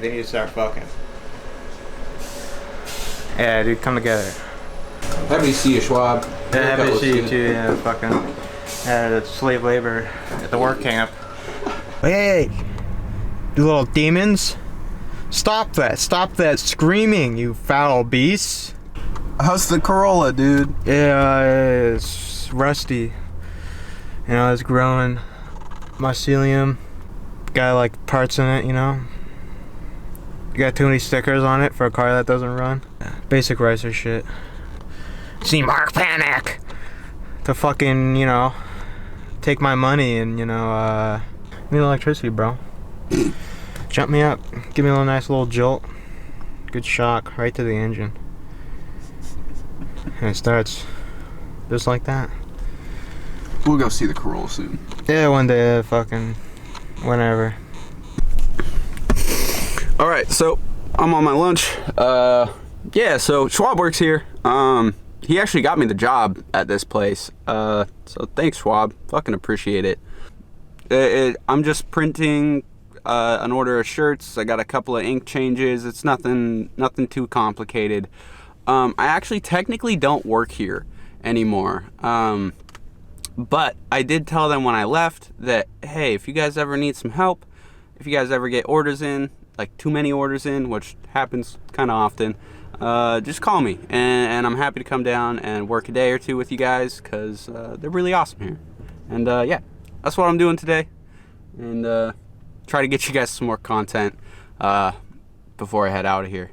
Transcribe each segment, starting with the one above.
Like, they need to start fucking. Yeah, dude, come together. Happy to see you, Schwab. Yeah, happy to see you too. Yeah, fucking. That's slave labor at the work camp. Hey, you little demons! Stop that! Stop that screaming, you foul beasts! How's the Corolla, dude? Yeah, it's rusty. You know, it's growing mycelium. Got like parts in it, you know. You got too many stickers on it for a car that doesn't run. Basic racer shit. See Mark Panic to fucking, you know, take my money and, you know, need electricity, bro. Jump me up. Give me a nice little jolt. Good shock right to the engine. And it starts just like that. We'll go see the Corolla soon. Yeah, one day, fucking, whenever. All right, so I'm on my lunch. Yeah, so Schwab works here. He actually got me the job at this place. So thanks, Schwab. Fucking appreciate it. I'm just printing an order of shirts. I got a couple of ink changes. It's nothing too complicated. I actually technically don't work here anymore. But I did tell them when I left that, hey, if you guys ever need some help, if you guys ever get orders in, like too many orders in, which happens kind of often, just call me, and I'm happy to come down and work a day or two with you guys, because they're really awesome here. And yeah, that's what I'm doing today, and try to get you guys some more content before I head out of here.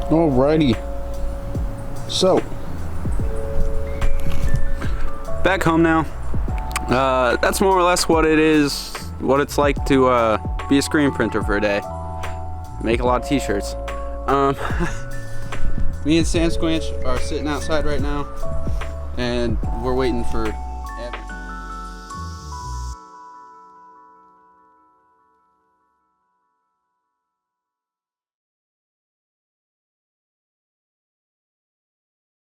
Alrighty. So, back home now. That's more or less what it is, what it's like to be a screen printer for a day. Make a lot of t-shirts. Me and Samsquanch are sitting outside right now, and we're waiting for